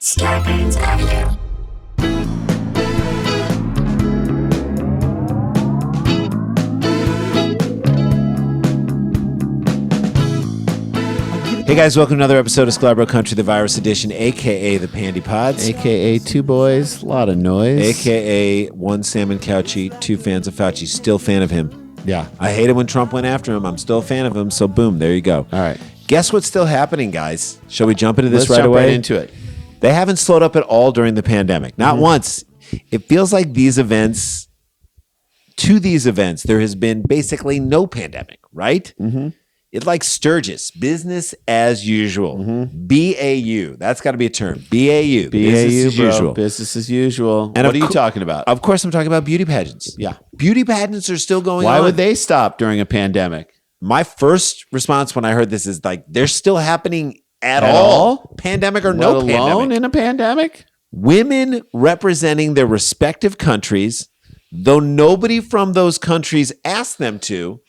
Scarpins Avenue. Hey guys, welcome to another episode of Sklar Country, the virus edition, a.k.a. the Pandy Pods. A.K.A. two boys, a lot of noise. A.k.a. one Salmon Couchy, two fans of Fauci. Still fan of him. Yeah. I hated when Trump went after him. I'm still a fan of him, so boom, there you go. All right. Guess what's still happening, guys? Shall we jump into this Let's right jump away? right into it. They haven't slowed up at all during the pandemic. Not once. It feels like these events, there has been basically no pandemic, right? Mm-hmm. It's like Sturgis, business as usual. Mm-hmm. BAU. That's got to be a term. BAU. Business as usual. Business as usual. And what are you talking about? Of course, I'm talking about beauty pageants. Yeah. Beauty pageants are still going on. Why would they stop during a pandemic? My first response when I heard this is like, they're still happening at all? Pandemic or no pandemic. Alone in a pandemic? Women representing their respective countries, though nobody from those countries asked them to,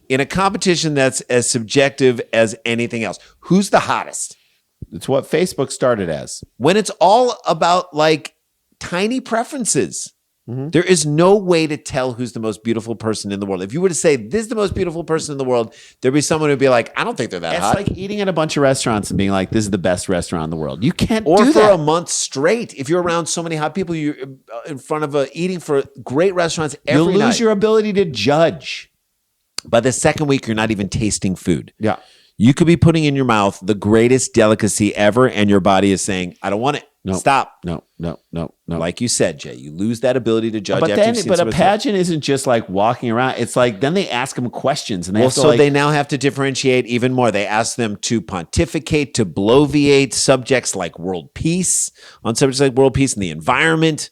in a competition that's as subjective as anything else. Who's the hottest? It's what Facebook started as. When it's all about like tiny preferences, there is no way to tell who's the most beautiful person in the world. If you were to say, this is the most beautiful person in the world, there'd be someone who'd be like, I don't think they're that hot. It's like eating at a bunch of restaurants and being like, this is the best restaurant in the world. You can't or do for that. a month straight. If you're around so many hot people, you're in front of eating for great restaurants every night. You'll lose your ability to judge. By the second week, you're not even tasting food. Yeah. You could be putting in your mouth the greatest delicacy ever, and your body is saying, I don't want it. No. Stop. No. Like you said, Jay, you lose that ability to judge. But a someone's pageant isn't just like walking around. It's like then they ask them questions, and they now have to differentiate even more. They ask them to pontificate, to bloviate subjects like world peace, on subjects like world peace and the environment.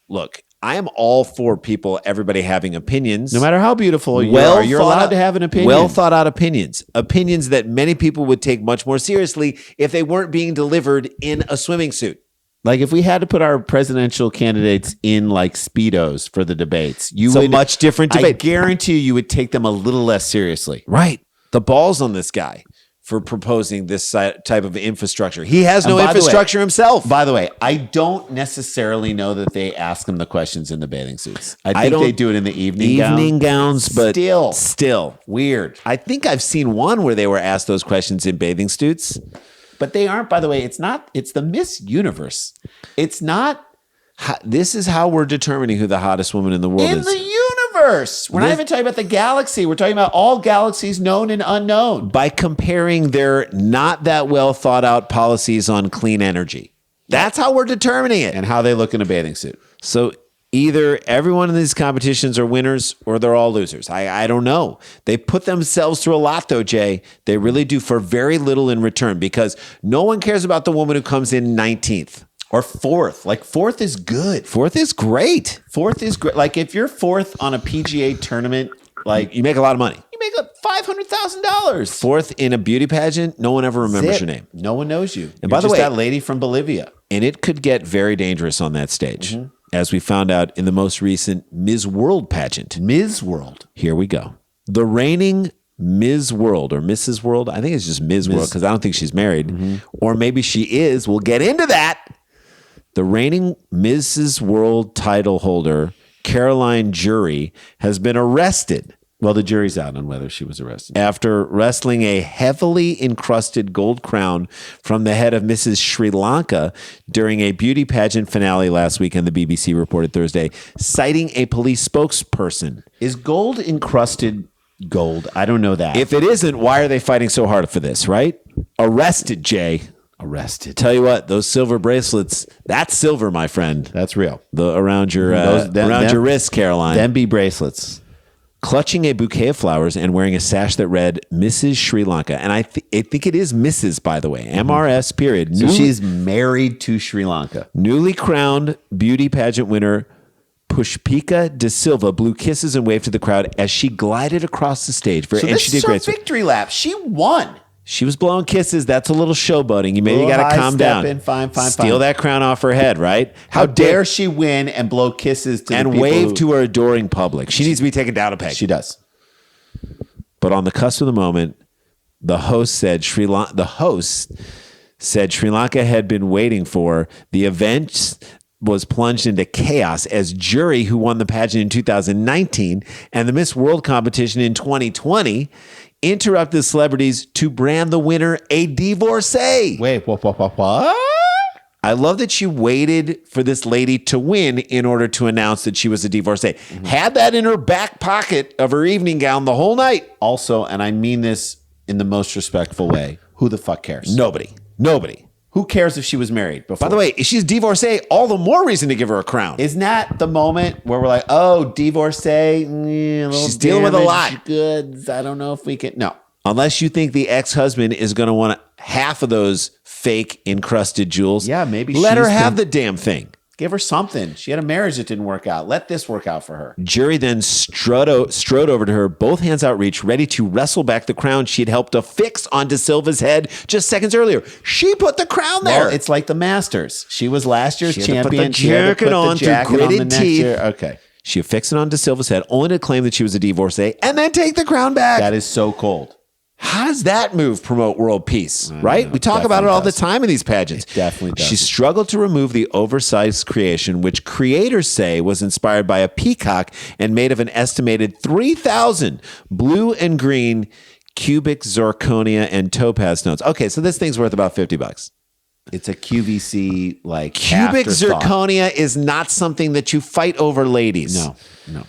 Look, I am all for everybody having opinions. No matter how beautiful you are, you're allowed to have an opinion. Well thought out opinions. Opinions that many people would take much more seriously if they weren't being delivered in a swimming suit. Like if we had to put our presidential candidates in like Speedos for the debates, It's a much different debate. I guarantee you would take them a little less seriously. Right. The balls on this guy for proposing this type of infrastructure. He has no infrastructure himself. By the way, I don't necessarily know that they ask them the questions in the bathing suits. I think they do it in the evening gowns, but still weird. I think I've seen one where they were asked those questions in bathing suits. But they aren't, by the way, it's the Miss Universe. It's not. This is how we're determining who the hottest woman in the world is. In the universe. We're not even talking about the galaxy. We're talking about all galaxies known and unknown. By comparing their not that well thought out policies on clean energy. That's how we're determining it. And how they look in a bathing suit. So either everyone in these competitions are winners or they're all losers. I don't know. They put themselves through a lot, though, Jay. They really do, for very little in return, because no one cares about the woman who comes in 19th. Or fourth. Like fourth is good. Fourth is great. Fourth is great. Like if you're fourth on a PGA tournament, like you make a lot of money. You make up $500,000. Fourth in a beauty pageant, no one ever remembers your name. No one knows you. And by the way, that lady from Bolivia. And it could get very dangerous on that stage, as we found out in the most recent Ms. World pageant. Ms. World. Here we go. The reigning Ms. World or Mrs. World. I think it's just Ms. World because I don't think she's married. Or maybe she is. We'll get into that. The reigning Mrs. World title holder, Caroline Jury, has been arrested. Well, the jury's out on whether she was arrested. After wresting a heavily encrusted gold crown from the head of Mrs. Sri Lanka during a beauty pageant finale last weekend, the BBC reported Thursday, citing a police spokesperson. Is gold encrusted gold? I don't know that. If it isn't, why are they fighting so hard for this, right? Arrested, Jay. Arrested. Tell you what, those silver bracelets, that's silver, my friend. That's real. Around your your wrist, Caroline. Them be bracelets. Clutching a bouquet of flowers and wearing a sash that read Mrs. Sri Lanka. And I think it is Mrs., by the way. MRS, period. So she's married to Sri Lanka. Newly crowned beauty pageant winner Pushpika De Silva blew kisses and waved to the crowd as she glided across the stage. So this is her victory lap. She won. She was blowing kisses. That's a little showboating. You maybe got to calm down. Fine. Steal that crown off her head, right? How dare she win and blow kisses to and the people wave to her adoring public? She needs to be taken down a peg. She does. But on the cusp of the moment, the host said Sri Lanka had been waiting for. The event was plunged into chaos as jury who won the pageant in 2019 and the Miss World competition in 2020 interrupted celebrities to brand the winner a divorcee. Wait, what? I love that she waited for this lady to win in order to announce that she was a divorcee. Mm-hmm. Had that in her back pocket of her evening gown the whole night. Also, and I mean this in the most respectful way, who the fuck cares? Nobody. Who cares if she was married before? By the way, if she's divorcee, all the more reason to give her a crown. Isn't that the moment where we're like, oh, divorcee, she's dealing with a lot. Goods. I don't know if we can. No. Unless you think the ex-husband is going to want half of those fake encrusted jewels. Yeah, maybe let her have the damn thing. Give her something. She had a marriage that didn't work out. Let this work out for her. Jury then strode over to her, both hands outreached, ready to wrestle back the crown she'd helped to fix onto Silva's head just seconds earlier. She put the crown there. Well, it's like the Masters. She was last year's champion. She had to put the jacket on through gritted teeth. Okay. She affixed it onto Silva's head, only to claim that she was a divorcee, and then take the crown back. That is so cold. How does that move promote world peace, right? We talk about it all the time in these pageants. It definitely does. She struggled to remove the oversized creation, which creators say was inspired by a peacock and made of an estimated 3,000 blue and green cubic zirconia and topaz stones. Okay, so this thing's worth about $50. It's a QVC like cubic afterthought. Zirconia is not something that you fight over, ladies. No.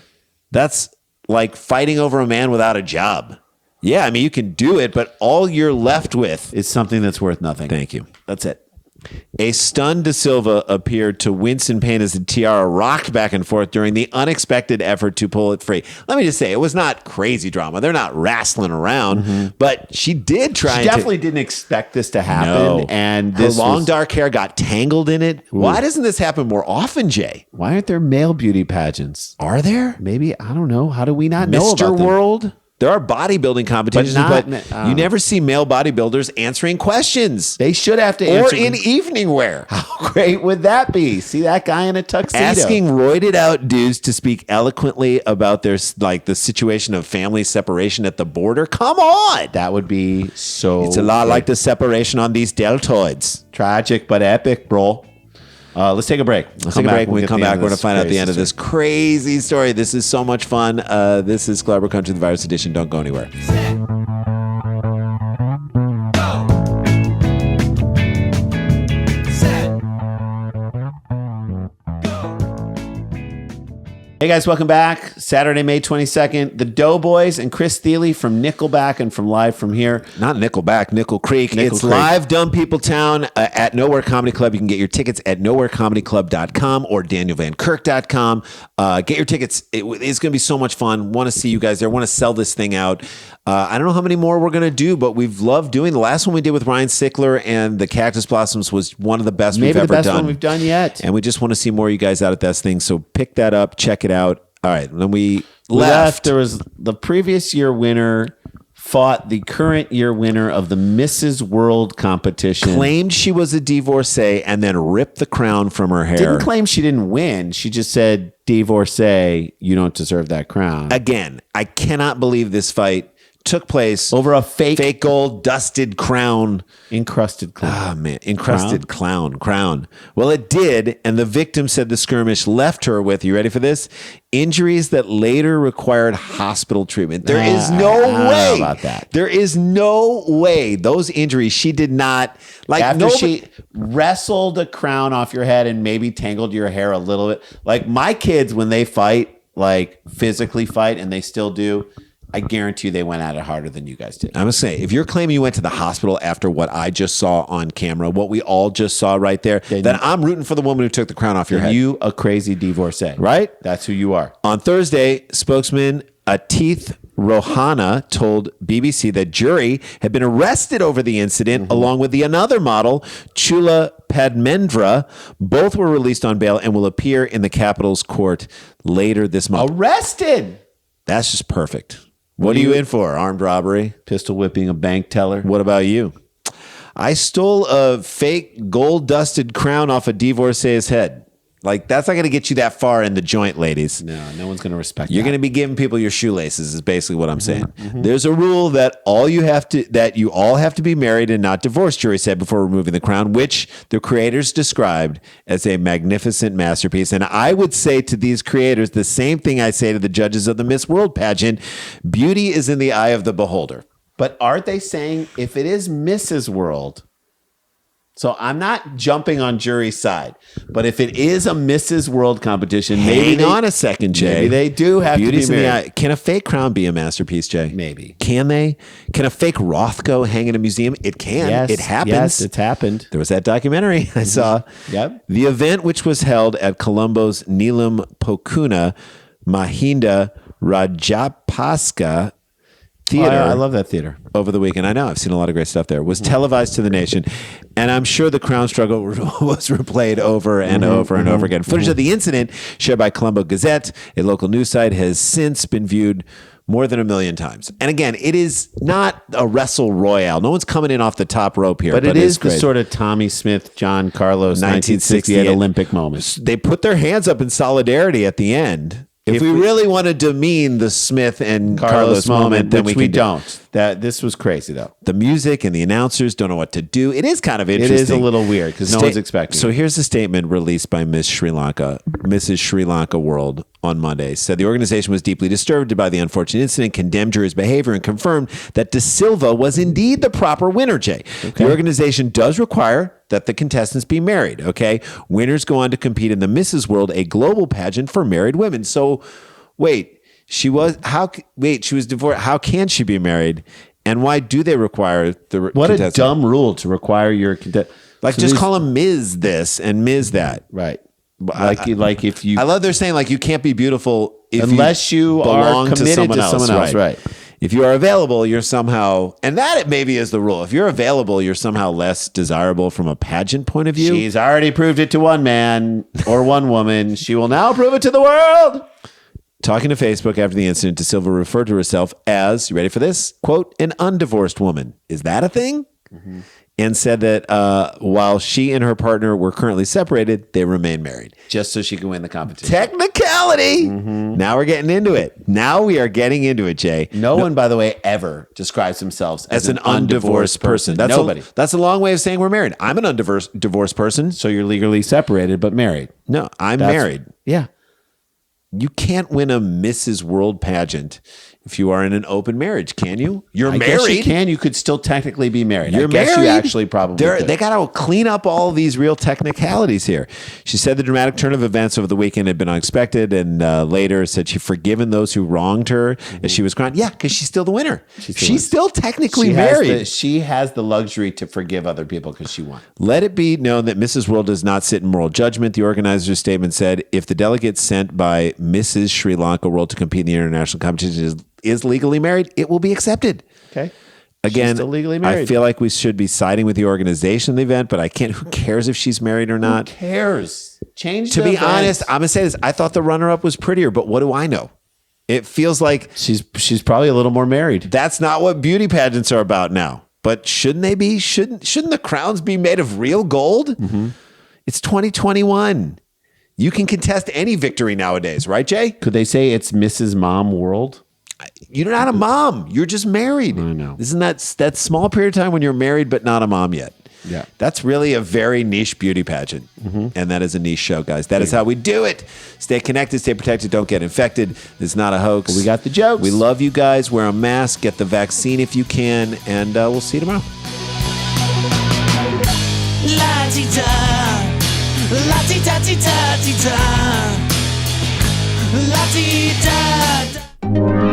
That's like fighting over a man without a job. Yeah, I mean, you can do it, but all you're left with is something that's worth nothing. Thank you. That's it. A stunned De Silva appeared to wince in pain as the tiara rocked back and forth during the unexpected effort to pull it free. Let me just say, it was not crazy drama. They're not wrestling around, but she did try. She definitely didn't expect this to happen. No. And her long dark hair got tangled in it. Ooh. Why doesn't this happen more often, Jay? Why aren't there male beauty pageants? Are there? Maybe, I don't know. How do we not know Mr. about them? World? There are bodybuilding competitions, but you never see male bodybuilders answering questions. They should have to answer. Or in evening wear. How great would that be? See that guy in a tuxedo. Asking roided out dudes to speak eloquently about their the situation of family separation at the border. Come on. That would be so It's a lot like the separation on these deltoids. Tragic but epic, bro. Let's take a break. When we come back, we're going to find out the end of this crazy story. This is so much fun. This is Sklar Country, the Virus Edition. Don't go anywhere. Hey guys, welcome back. Saturday, May 22nd. The Doughboys and Chris Thiele from Nickelback and from Live From Here. Not Nickelback, Nickel Creek. Nickel it's Creek. Live Dumb People Town at Nowhere Comedy Club. You can get your tickets at nowherecomedyclub.com or danielvankirk.com. Get your tickets. It's going to be so much fun. Want to see you guys there. Want to sell this thing out. I don't know how many more we're going to do, but we've loved doing. The last one we did with Ryan Sickler and the Cactus Blossoms was one of the best we've ever done. Maybe the best one we've done yet. And we just want to see more of you guys out at that thing. So pick that up. Check it out. All right. When we left, there was the previous year winner fought the current year winner of the Mrs. World competition. Claimed she was a divorcee and then ripped the crown from her hair. Didn't claim she didn't win. She just said, divorcee, you don't deserve that crown. Again, I cannot believe this fight took place over a fake gold dusted crown. Encrusted crown. Ah, man. Encrusted crown. Well, it did. And the victim said the skirmish left her with, you ready for this? Injuries that later required hospital treatment. There is no way about that. There is no way those injuries she did not like. After she wrestled a crown off your head and maybe tangled your hair a little bit. Like my kids, when they fight, like physically fight, and they still do, I guarantee you they went at it harder than you guys did. I'm going to say, if you're claiming you went to the hospital after what I just saw on camera, what we all just saw right there, then I'm rooting for the woman who took the crown off your head. You a crazy divorcee. Right? That's who you are. On Thursday, spokesman Atith Rohana told BBC that jury had been arrested over the incident, along with another model, Chula Padmendra. Both were released on bail and will appear in the capital's court later this month. Arrested? That's just perfect. What are you in for? Armed robbery? Pistol whipping a bank teller? What about you? I stole a fake gold-dusted crown off a divorcee's head. Like, that's not going to get you that far in the joint, ladies. No one's going to respect You're that. going to be giving people your shoelaces is basically what I'm saying. There's a rule that you all have to be married and not divorced, jury said before removing the crown, which the creators described as a magnificent masterpiece. And I would say to these creators the same thing I say to the judges of the Miss World pageant. Beauty is in the eye of the beholder. But aren't they saying if it is Mrs. World? So I'm not jumping on jury's side, but if it is a Mrs. World competition, Hang on a second, Jay. Maybe they do have Beauty's to be in the married. eye. Can a fake crown be a masterpiece, Jay? Maybe. Can they? Can a fake Rothko hang in a museum? It can. Yes, it happens. Yes, it's happened. There was that documentary I saw. Yep. The event, which was held at Colombo's Neelam Pokuna Mahinda Rajapaksa Theater. I love that theater. Over the weekend. I know. I've seen a lot of great stuff there. Was televised to the nation. And I'm sure the crown struggle was replayed over and over and over again. Footage of the incident shared by Colombo Gazette, a local news site, has since been viewed more than 1 million times. And again, it is not a wrestle royale. No one's coming in off the top rope here. But it is the crazy. sort of Tommy Smith, John Carlos, 1968 1968 Olympic moment. They put their hands up in solidarity at the end. If we really want to demean the Smith and Carlos moment, then which we we can don't. This was crazy, though. The music and the announcers don't know what to do. It is kind of interesting. It is a little weird because no one's expecting So it. here's a statement released by Mrs. Sri Lanka World on Monday. Said the organization was deeply disturbed by the unfortunate incident, condemned jury's behavior, and confirmed that De Silva was indeed the proper winner, Jay. The organization does require that the contestants be married, okay? Winners go on to compete in the Mrs. World, a global pageant for married women. So, she was divorced. How can she be married? And why do they require the What a contestant? dumb rule to require your Just call them Ms. this and Ms. that. right. Like if you I love they're saying like you can't be beautiful if unless you belong are committed to someone else, right? If you are available, you're somehow, and that it maybe is the rule. If you're available, you're somehow less desirable from a pageant point of view. She's already proved it to one man or one woman. She will now prove it to the world. Talking to Facebook after the incident, De Silva referred to herself as, you ready for this? Quote, an undivorced woman. Is that a thing? And said that while she and her partner were currently separated, they remain married. Just so she can win the competition. Technicality. Now we're getting into it. Now we are getting into it, Jay. No one, by the way, ever describes themselves As an undivorced person. That's Nobody. That's a long way of saying we're married. I'm an divorced person. So you're legally separated but married. No, I'm married. Yeah. You can't win a Mrs. World pageant if you are in an open marriage, can you? You're I married. guess you can. You could still technically be married. You're I guess married. you actually probably could. They got to clean up all these real technicalities here. She said the dramatic turn of events over the weekend had been unexpected, and later said she'd forgiven those who wronged her as she was crying. Yeah, because she's still the winner. She's still technically married. She has the luxury to forgive other people because she won. Let it be known that Mrs. World does not sit in moral judgment. The organizer's statement said, if the delegate sent by Mrs. Sri Lanka World to compete in the international competition is legally married, it will be accepted. Okay. Again, She's still legally married. I feel like we should be siding with the organization of the event, but I can't. Who cares if she's married or not? Who cares? Change To the be event. honest, I'm gonna say this. I thought the runner-up was prettier, but what do I know? It feels like she's probably a little more married. that's not what beauty pageants are about now. But shouldn't they be? Shouldn't the crowns be made of real gold? It's 2021. You can contest any victory nowadays, right, Jay? Could they say it's Mrs. Mom World? You're not a mom. You're just married. I know. Isn't that small period of time when you're married but not a mom yet? Yeah. That's really a very niche beauty pageant. And that is a niche show, guys. That is how we do it. Stay connected, stay protected, don't get infected. It's not a hoax. We got the jokes. We love you guys. Wear a mask, get the vaccine if you can, and we'll see you tomorrow. La-ti-da, la-ti-da-ti-da-ti-da, la-ti-da-da.